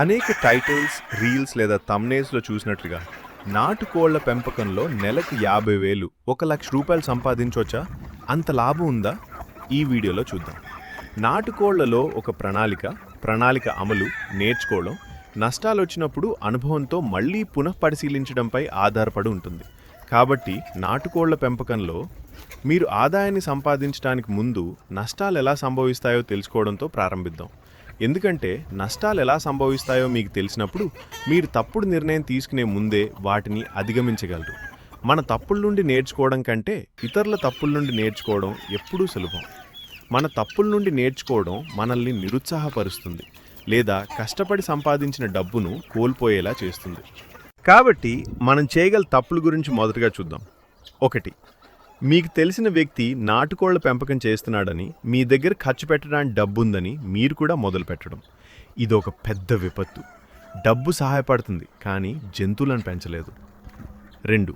అనేక titles, reels లేదా థంబ్నెయిల్స్‌లో చూసినట్లుగా నాటుకోళ్ల పెంపకంలో నెలకు 50,000 1,00,000 సంపాదించొచ్చా? అంత లాభం ఉందా? ఈ వీడియోలో చూద్దాం. నాటుకోళ్లలో ఒక ప్రణాళిక అమలు, నేర్చుకోవడం, నష్టాలొచ్చినప్పుడు అనుభవంతో మళ్ళీ పునఃపరిశీలించడంపై ఆధారపడి ఉంటుంది. కాబట్టి నాటుకోళ్ల పెంపకంలో మీరు ఆదాయాన్ని సంపాదించడానికి ముందు నష్టాలు ఎలా సంభవిస్తాయో తెలుసుకోవడంతో ప్రారంభిద్దాం. ఎందుకంటే నష్టాలు ఎలా సంభవిస్తాయో మీకు తెలిసినప్పుడు మీరు తప్పుడు నిర్ణయం తీసుకునే ముందే వాటిని అధిగమించగలరు. మన తప్పుల నుండి నేర్చుకోవడం కంటే ఇతరుల తప్పుల నుండి నేర్చుకోవడం ఎప్పుడూ సులభం. మన తప్పుల నుండి నేర్చుకోవడం మనల్ని నిరుత్సాహపరుస్తుంది లేదా కష్టపడి సంపాదించిన డబ్బును కోల్పోయేలా చేస్తుంది. కాబట్టి మనం చేయగల తప్పుల గురించి మొదటగా చూద్దాం. 1. మీకు తెలిసిన వ్యక్తి నాటుకోళ్ల పెంపకం చేస్తున్నాడని, మీ దగ్గర ఖర్చు పెట్టడానికి డబ్బుందని మీరు కూడా మొదలు పెట్టడం. ఇదొక పెద్ద విపత్తు. డబ్బు సహాయపడుతుంది, కానీ జంతువులను పెంచలేదు. 2.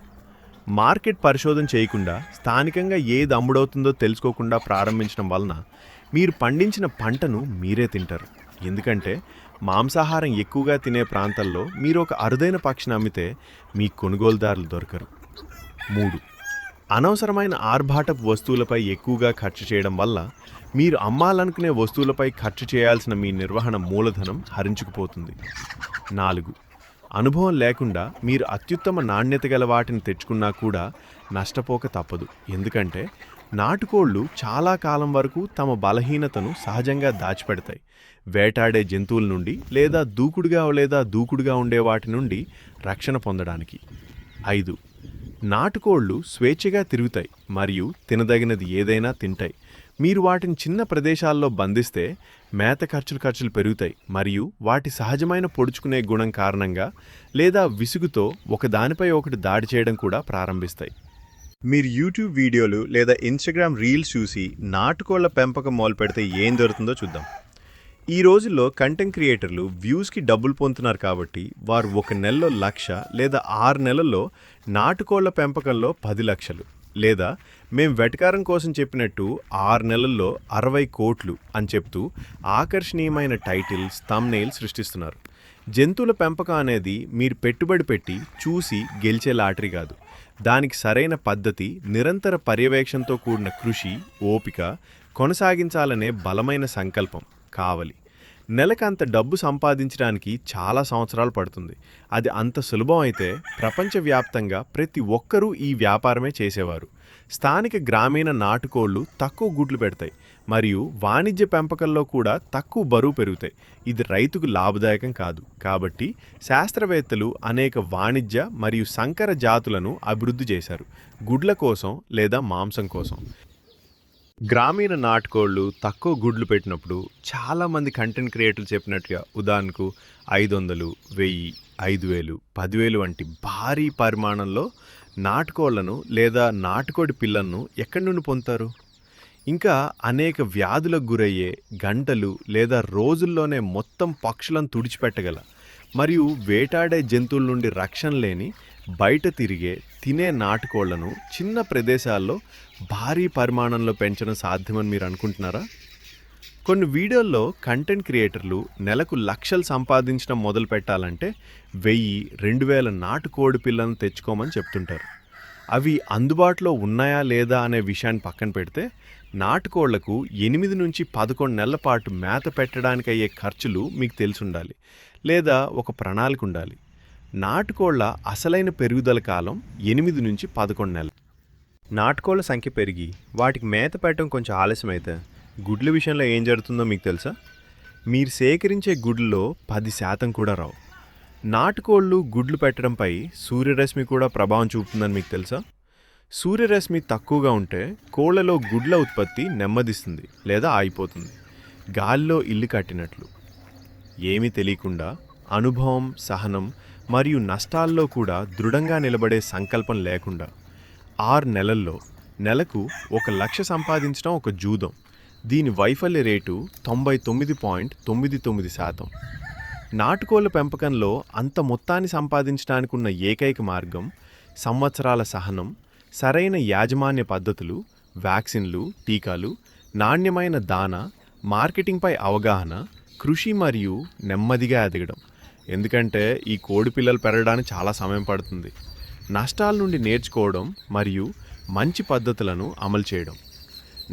మార్కెట్ పరిశోధన చేయకుండా, స్థానికంగా ఏది అమ్ముడవుతుందో తెలుసుకోకుండా ప్రారంభించడం వలన మీరు పండించిన పంటను మీరే తింటారు. ఎందుకంటే మాంసాహారం ఎక్కువగా తినే ప్రాంతాల్లో మీరు ఒక అరుదైన పక్షిని అమ్మితే మీ కొనుగోలుదారులు దొరకరు. 3. అనవసరమైన ఆర్భాటపు వస్తువులపై ఎక్కువగా ఖర్చు చేయడం వల్ల మీరు అమ్మాలనుకునే వస్తువులపై ఖర్చు చేయాల్సిన మీ నిర్వహణ మూలధనం హరించుకుపోతుంది. 4. అనుభవం లేకుండా మీరు అత్యుత్తమ నాణ్యత గల వాటిని తెచ్చుకున్నా కూడా నష్టపోక తప్పదు. ఎందుకంటే నాటుకోళ్లు చాలా కాలం వరకు తమ బలహీనతను సహజంగా దాచిపెడతాయి. వేటాడే జంతువుల నుండి లేదా దూకుడుగా ఉండే వాటి నుండి రక్షణ పొందడానికి. 5. నాటుకోళ్లు స్వేచ్ఛగా తిరుగుతాయి మరియు తినదగినది ఏదైనా తింటాయి. మీరు వాటిని చిన్న ప్రదేశాల్లో బంధిస్తే మేత ఖర్చులు పెరుగుతాయి మరియు వాటి సహజమైన పొడుచుకునే గుణం కారణంగా లేదా విసుగుతో ఒకదానిపై ఒకటి దాడి చేయడం కూడా ప్రారంభిస్తాయి. మీరు యూట్యూబ్ వీడియోలు లేదా ఇన్స్టాగ్రామ్ రీల్స్ చూసి నాటుకోళ్ల పెంపకం మొదలు పెడితే ఏం జరుగుతుందో చూద్దాం. ఈ రోజుల్లో కంటెంట్ క్రియేటర్లు వ్యూస్కి డబ్బులు పొందుతున్నారు కాబట్టి వారు 1 నెలలో 1,00,000 లేదా 6 నెలల్లో నాటుకోళ్ల పెంపకంలో 10 లక్షలు లేదా మేం వెటకారం కోసం చెప్పినట్టు 6 నెలల్లో 60 కోట్లు అని చెప్తూ ఆకర్షణీయమైన టైటిల్స్, థంబ్నెయిల్స్ సృష్టిస్తున్నారు. జంతువుల పెంపకం అనేది మీరు పెట్టుబడి పెట్టి చూసి గెలిచే లాటరీ కాదు. దానికి సరైన పద్ధతి, నిరంతర పర్యవేక్షణతో కూడిన కృషి, ఓపిక, కొనసాగించాలనే బలమైన సంకల్పం కావాలి. నెలకంత డబ్బు సంపాదించడానికి చాలా సంవత్సరాలు పడుతుంది. అది అంత సులభం అయితే ప్రపంచవ్యాప్తంగా ప్రతి ఒక్కరూ ఈ వ్యాపారమే చేసేవారు. స్థానిక గ్రామీణ నాటుకోళ్లు తక్కువ గుడ్లు పెడతాయి మరియు వాణిజ్య పెంపకంలో కూడా తక్కువ బరువు పెరుగుతాయి. ఇది రైతుకు లాభదాయకం కాదు. కాబట్టి శాస్త్రవేత్తలు అనేక వాణిజ్య మరియు సంకర జాతులను అభివృద్ధి చేశారు, గుడ్ల కోసం లేదా మాంసం కోసం. గ్రామీణ నాటుకోళ్లు తక్కువ గుడ్లు పెట్టినప్పుడు చాలామంది కంటెంట్ క్రియేటర్లు చెప్పినట్టుగా ఉదాహరణకు 500, 1000, 5,000, 10,000 వంటి భారీ పరిమాణంలో నాటుకోళ్లను లేదా నాటుకోడి పిల్లలను ఎక్కడి నుండి పొందుతారు? ఇంకా అనేక వ్యాధులకు గురయ్యే, గంటలు లేదా రోజుల్లోనే మొత్తం పక్షులను తుడిచిపెట్టగల మరియు వేటాడే జంతువుల నుండి రక్షణ లేని, బయట తిరిగే, తినే నాటుకోళ్లను చిన్న ప్రదేశాల్లో భారీ పరిమాణంలో పెంచడం సాధ్యమని మీరు అనుకుంటున్నారా? కొన్ని వీడియోల్లో కంటెంట్ క్రియేటర్లు నెలకు లక్షలు సంపాదించడం మొదలు పెట్టాలంటే 1,000-2,000 నాటుకోడి పిల్లలను తెచ్చుకోమని చెప్తుంటారు. అవి అందుబాటులో ఉన్నాయా లేదా అనే విషయాన్ని పక్కన పెడితే నాటుకోళ్లకు 8 నుంచి 11 నెలల పాటు మేత పెట్టడానికి అయ్యే ఖర్చులు మీకు తెలిసి ఉండాలి లేదా ఒక ప్రణాళిక ఉండాలి. నాటుకోళ్ల అసలైన పెరుగుదల కాలం 8 నుంచి 11 నెలలు. నాటుకోళ్ల సంఖ్య పెరిగి వాటికి మేత పెట్టడం కొంచెం ఆలస్యమైతే గుడ్ల విషయంలో ఏం జరుగుతుందో మీకు తెలుసా? మీరు సేకరించే గుడ్లలో 10% కూడా రావు. నాటుకోళ్లు గుడ్లు పెట్టడంపై సూర్యరశ్మి కూడా ప్రభావం చూపుతుందని మీకు తెలుసా? సూర్యరశ్మి తక్కువగా ఉంటే కోళ్లలో గుడ్ల ఉత్పత్తి నెమ్మదిస్తుంది లేదా ఆగిపోతుంది, గాలిలో ఇల్లు కట్టినట్లు. ఏమీ తెలియకుండా అనుభవం, సహనం మరియు నష్టాల్లో కూడా దృఢంగా నిలబడే సంకల్పం లేకుండా 6 నెలల్లో నెలకు 1,00,000 సంపాదించడం ఒక జూదం. దీని వైఫల్య రేటు 99.99%. నాటుకోళ్ల పెంపకంలో అంత మొత్తాన్ని సంపాదించడానికి ఉన్న ఏకైక మార్గం సంవత్సరాల సహనం, సరైన యాజమాన్య పద్ధతులు, వ్యాక్సిన్లు, టీకాలు, నాణ్యమైన దానా, మార్కెటింగ్పై అవగాహన, కృషి మరియు నెమ్మదిగా ఎదగడం. ఎందుకంటే ఈ కోడి పిల్లలు పెరగడానికి చాలా సమయం పడుతుంది. నష్టాల నుండి నేర్చుకోవడం మరియు మంచి పద్ధతులను అమలు చేయడం.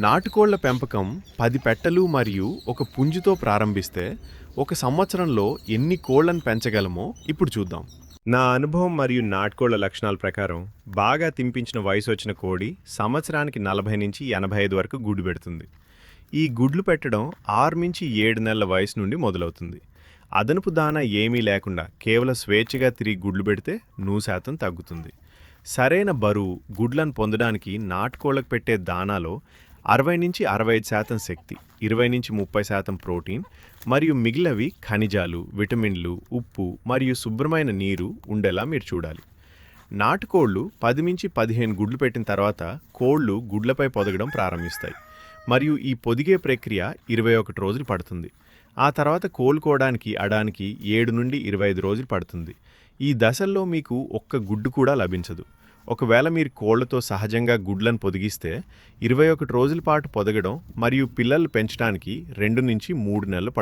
నాటుకోళ్ల పెంపకం 10 పెట్టలు మరియు ఒక పుంజుతో ప్రారంభిస్తే 1 సంవత్సరంలో ఎన్ని కోళ్లను పెంచగలమో ఇప్పుడు చూద్దాం. నా అనుభవం మరియు నాటుకోళ్ల లక్షణాల ప్రకారం బాగా తింపించిన వయసు వచ్చిన కోడి సంవత్సరానికి 40 నుంచి 85 వరకు గుడ్డు పెడుతుంది. ఈ గుడ్లు పెట్టడం 6 నుంచి 7 నెలల వయసు నుండి మొదలవుతుంది. అదనపు దానా ఏమీ లేకుండా కేవలం స్వేచ్ఛగా తిరిగి గుడ్లు పెడితే 100% తగ్గుతుంది. సరైన బరువు గుడ్లను పొందడానికి నాటుకోళ్లకు పెట్టే దానాలో 60 నుంచి 65% శక్తి, 20 నుంచి 30% ప్రోటీన్ మరియు మిగిలినవి ఖనిజాలు, విటమిన్లు, ఉప్పు మరియు శుభ్రమైన నీరు ఉండేలా మీరు చూడాలి. నాటుకోళ్లు 10 నుంచి 15 గుడ్లు పెట్టిన తర్వాత కోళ్లు గుడ్లపై పొదగడం ప్రారంభిస్తాయి మరియు ఈ పొదిగే ప్రక్రియ 21 రోజులు పడుతుంది. ఆ తర్వాత కోలుకోవడానికి అడానికి 7 నుండి 25 రోజులు పడుతుంది. ఈ దశల్లో మీకు ఒక్క గుడ్డు కూడా లభించదు. ఒకవేళ మీరు కోళ్లతో సహజంగా గుడ్లను పొదిగిస్తే 21 రోజుల పాటు పొదగడం మరియు పిల్లలు పెంచడానికి 2 నుంచి 3 నెలలు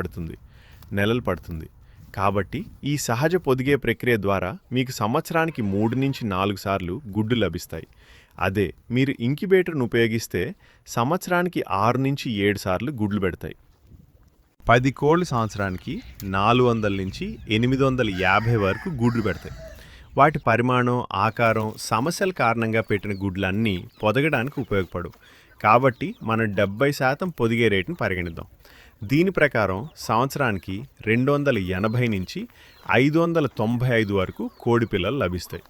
పడుతుంది. కాబట్టి ఈ సహజ పొదిగే ప్రక్రియ ద్వారా మీకు సంవత్సరానికి 3 నుంచి 4 సార్లు గుడ్డు లభిస్తాయి. అదే మీరు ఇంక్యుబేటర్ను ఉపయోగిస్తే సంవత్సరానికి 6 నుంచి 7 సార్లు గుడ్లు పెడతాయి. 10 కోళ్లు సంవత్సరానికి 400 నుంచి 850 వరకు గుడ్లు పెడతాయి. వాటి పరిమాణం, ఆకారం, సమస్యల కారణంగా పెట్టిన గుడ్లన్నీ పొదగడానికి ఉపయోగపడవు. కాబట్టి మనం 70% పొదిగే రేటును పరిగణిద్దాం. దీని ప్రకారం సంవత్సరానికి 280 నుంచి 595 వరకు కోడి పిల్లలు లభిస్తాయి.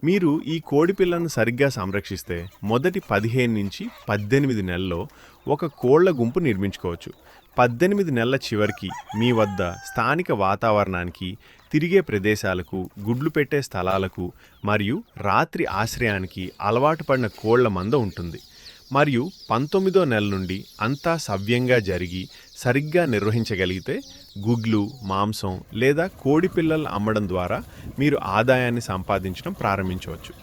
మీరు ఈ కోడి పిల్లలను సరిగ్గా సంరక్షిస్తే మొదటి 15 నుంచి 18 నెలల్లో ఒక కోళ్ల గుంపు నిర్మించుకోవచ్చు. 18 నెలల చివరికి మీ వద్ద స్థానిక వాతావరణానికి, తిరిగే ప్రదేశాలకు, గుడ్లు పెట్టే స్థలాలకు మరియు రాత్రి ఆశ్రయానికి అలవాటు పడిన కోళ్ల మంద ఉంటుంది. మరియు 19వ నెల నుండి అంతా సవ్యంగా జరిగి సరిగ్గా నిర్వహించగలిగితే గుడ్లు, మాంసం లేదా కోడి పిల్లలు అమ్మడం ద్వారా మీరు ఆదాయాన్ని సంపాదించడం ప్రారంభించవచ్చు.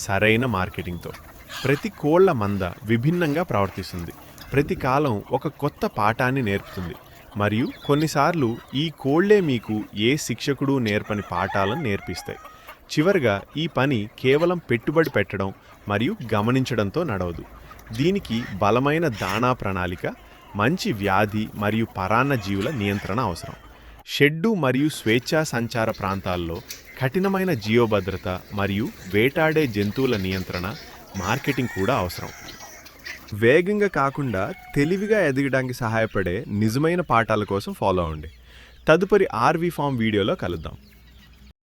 సరైన మార్కెటింగ్తో ప్రతి కోళ్ల మంద విభిన్నంగా ప్రవర్తిస్తుంది. ప్రతి కాలం ఒక కొత్త పాఠాన్ని నేర్పుతుంది మరియు కొన్నిసార్లు ఈ కోళ్లే మీకు ఏ శిక్షకుడు నేర్పని పాఠాలను నేర్పిస్తాయి. చివరగా ఈ పని కేవలం పెట్టుబడి పెట్టడం మరియు గమనించడంతో నడవదు. దీనికి బలమైన దాణా ప్రణాళిక, మంచి వ్యాధి మరియు పరాన్న జీవుల నియంత్రణ అవసరం. షెడ్డు మరియు స్వేచ్ఛా సంచార ప్రాంతాల్లో కఠినమైన జీవభద్రత మరియు వేటాడే జంతువుల నియంత్రణ, మార్కెటింగ్ కూడా అవసరం. వేగంగా కాకుండా తెలివిగా ఎదగడానికి సహాయపడే నిజమైన పాఠాల కోసం ఫాలో అవ్వండి. తదుపరి ఆర్వీ ఫామ్ వీడియోలో కలుద్దాం.